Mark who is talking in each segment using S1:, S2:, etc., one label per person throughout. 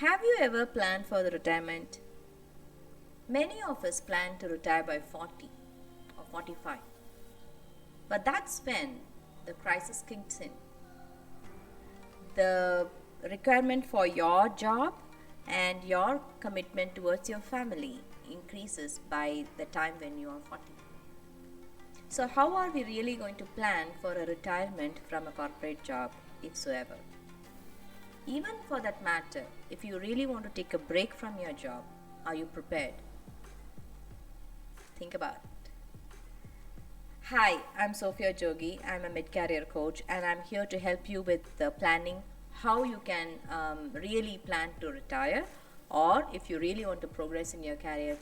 S1: Have you ever planned for the retirement? Many of us plan to retire by 40 or 45. But that's when the crisis kicks in. The requirement for your job and your commitment towards your family increases by the time when you are 40. So, how are we really going to plan for a retirement from a corporate job, if so ever? Even for that matter, if you really want to take a break from your job, are you prepared? Think about it. Hi, I'm Sophia Jogi. I'm a mid-career coach and I'm here to help you with the planning how you can really plan to retire, or if you really want to progress in your career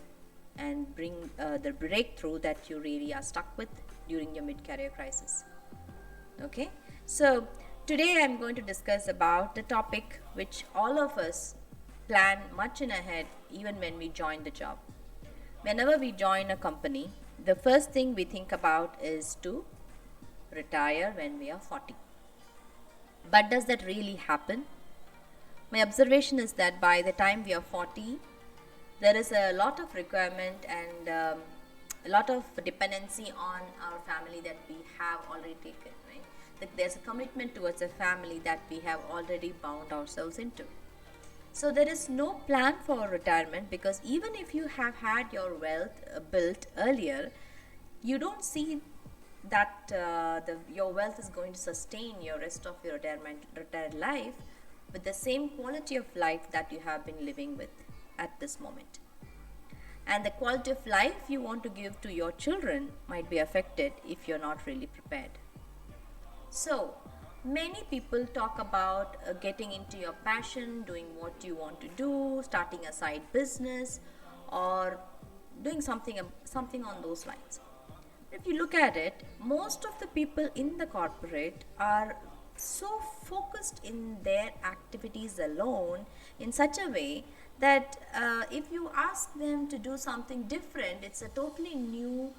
S1: and bring the breakthrough that you really are stuck with during your mid-career crisis. Okay, so today I'm going to discuss about the topic which all of us plan much in ahead even when we join the job. Whenever we join a company, the first thing we think about is to retire when we are 40. But does that really happen? My observation is that by the time we are 40, there is a lot of requirement and a lot of dependency on our family that we have already taken, right? That there's a commitment towards a family that we have already bound ourselves into. So there is no plan for retirement, because even if you have had your wealth built earlier, you don't see that your wealth is going to sustain your rest of your retired life with the same quality of life that you have been living with at this moment. And the quality of life you want to give to your children might be affected if you're not really prepared. So, many people talk about getting into your passion, doing what you want to do, starting a side business, or doing something on those lines. If you look at it, most of the people in the corporate are so focused in their activities alone in such a way that if you ask them to do something different, it's a totally new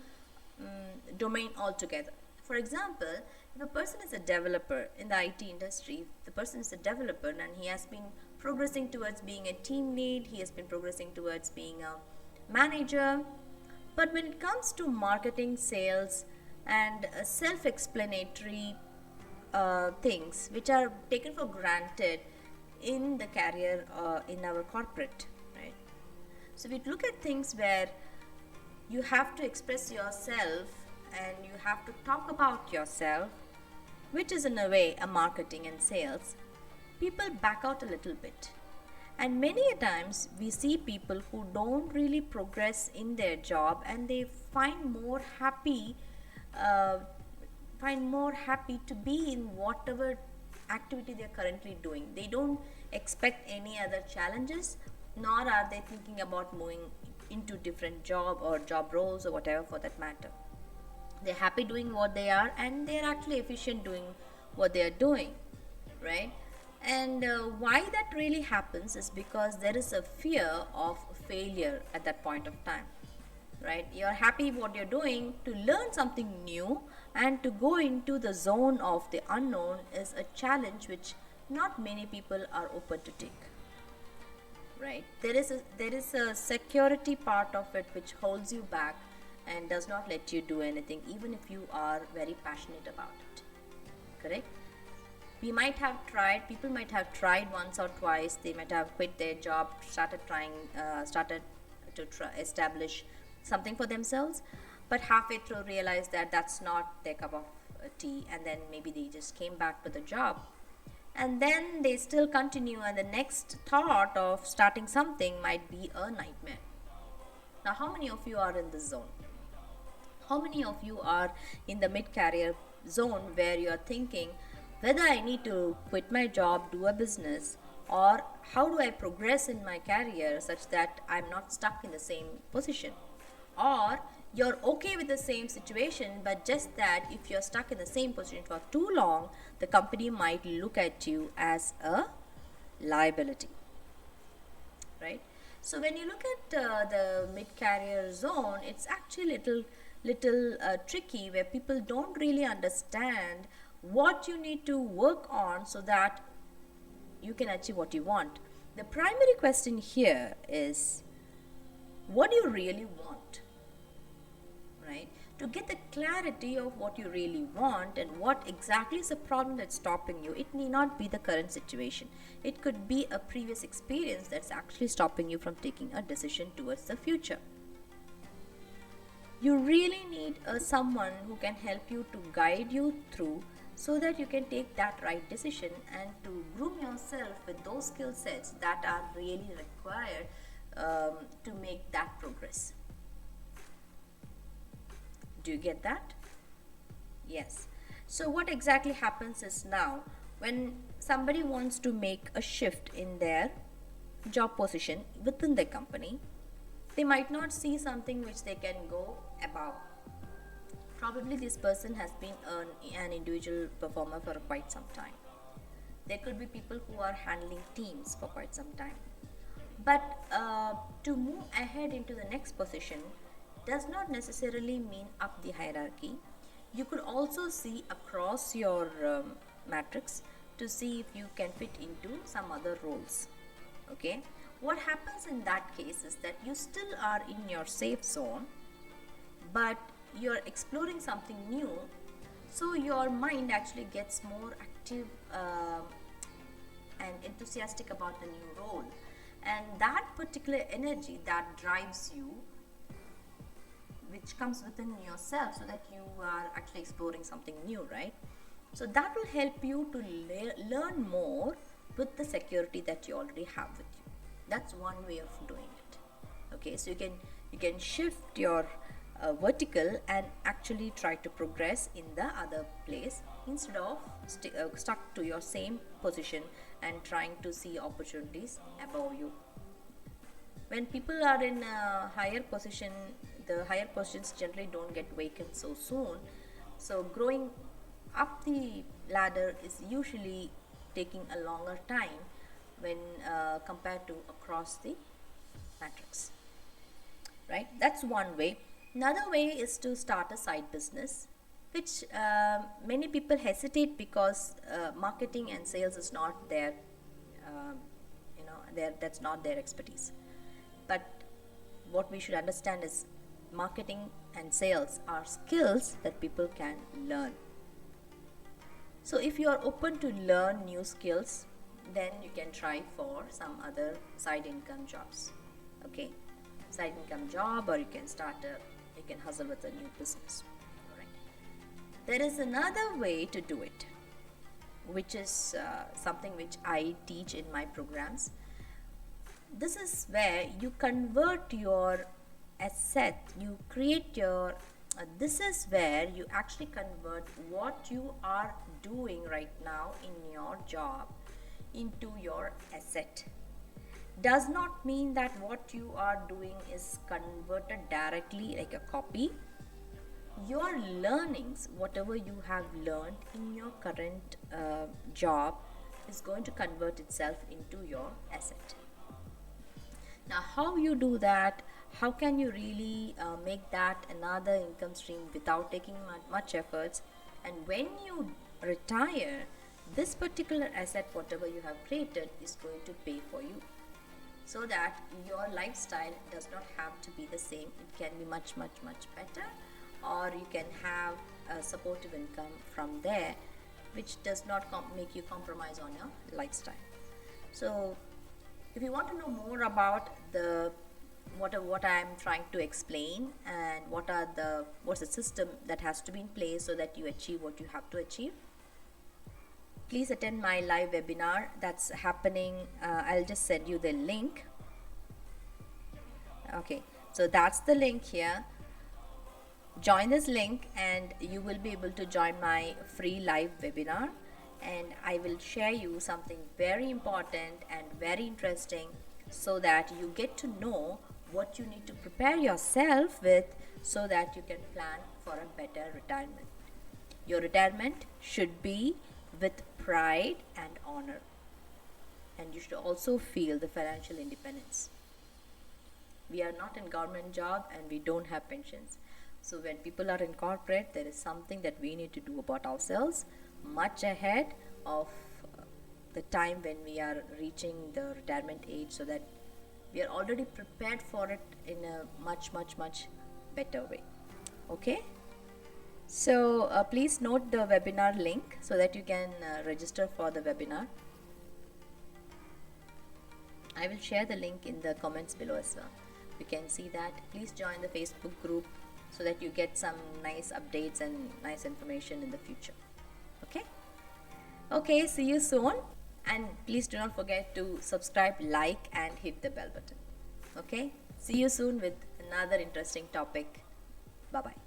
S1: domain altogether. For example, if a person is a developer in the IT industry, if the person is a developer and he has been progressing towards being a team lead, he has been progressing towards being a manager. But when it comes to marketing, sales, and self-explanatory things which are taken for granted in the career in our corporate, right? So we look at things where you have to express yourself and you have to talk about yourself, which is in a way a marketing and sales. People back out a little bit. And many a times we see people who don't really progress in their job and they find more happy to be in whatever activity they're currently doing. They don't expect any other challenges, nor are they thinking about moving into different job or job roles or whatever for that matter. They're happy doing what they are and they're actually efficient doing what they are doing, right? And why that really happens is because there is a fear of failure at that point of time, right? You're happy what you're doing. To learn something new and to go into the zone of the unknown is a challenge which not many people are open to take, right? There is a security part of it which holds you back and does not let you do anything even if you are very passionate about it, correct? People might have tried once or twice, they might have quit their job, started to establish something for themselves, but halfway through realized that that's not their cup of tea, and then maybe they just came back to the job, and then they still continue, and the next thought of starting something might be a nightmare. Now, how many of you are in this zone? How many of you are in the mid-career zone where you are thinking whether I need to quit my job, do a business, or how do I progress in my career such that I'm not stuck in the same position? Or you're okay with the same situation, but just that if you're stuck in the same position for too long, the company might look at you as a liability, right? So when you look at the mid-career zone, it's actually little tricky, where people don't really understand what you need to work on so that you can achieve what you want. The primary question here is, what do you really want? Right? To get the clarity of what you really want and what exactly is the problem that's stopping you, it need not be the current situation. It could be a previous experience that's actually stopping you from taking a decision towards the future. You really need someone who can help you to guide you through so that you can take that right decision and to groom yourself with those skill sets that are really required to make that progress. Do you get that? Yes. So what exactly happens is, now when somebody wants to make a shift in their job position within the company, they might not see something which they can go above. Probably this person has been an individual performer for quite some time. There could be people who are handling teams for quite some time. But to move ahead into the next position does not necessarily mean up the hierarchy. You could also see across your matrix to see if you can fit into some other roles. Okay, what happens in that case is that you still are in your safe zone, but you're exploring something new, so your mind actually gets more active and enthusiastic about the new role, and that particular energy that drives you, which comes within yourself, so that you are actually exploring something new, right? So that will help you to learn more with the security that you already have with you. That's one way of doing it. Okay, so you can shift your vertical and actually try to progress in the other place instead of stuck to your same position and trying to see opportunities above you. When people are in a higher position, the higher positions generally don't get vacant so soon. So growing up the ladder is usually taking a longer time when compared to across the matrix. Right? That's one way. Another way is to start a side business, which many people hesitate because marketing and sales is not their, that's not their expertise. But what we should understand is marketing and sales are skills that people can learn. So if you are open to learn new skills, then you can try for some other side income jobs. Okay, side income job, or you can you can hustle with a new business. All right. There is another way to do it, which is something which I teach in my programs. This is where you convert your asset, you create your this is where you actually convert what you are doing right now in your job into your asset. Does not mean that what you are doing is converted directly like a copy. Your learnings, whatever you have learned in your current job, is going to convert itself into your asset. Now, how you do that? How can you really make that another income stream without taking much efforts? And when you retire, this particular asset, whatever you have created, is going to pay for you, so that your lifestyle does not have to be the same. It can be much better, or you can have a supportive income from there, which does not make you compromise on your lifestyle. So if you want to know more about what I am trying to explain, and what's the system that has to be in place so that you achieve what you have to achieve, please attend my live webinar that's happening. I'll just send you the link. Okay, so that's the link here. Join this link and you will be able to join my free live webinar, and I will share you something very important and very interesting, so that you get to know what you need to prepare yourself with, so that you can plan for a better retirement. Your retirement should be with pride and honor, and you should also feel the financial independence. We are not in government job and we don't have pensions. So when people are in corporate, there is something that we need to do about ourselves much ahead of the time when we are reaching the retirement age, so that we are already prepared for it in a much better way. Okay, so please note the webinar link so that you can register for the webinar. I will share the link in the comments below as well. You can see that. Please join the Facebook group so that you get some nice updates and nice information in the future. Okay, see you soon, and please do not forget to subscribe, like, and hit the bell button. Okay, see you soon with another interesting topic. Bye bye.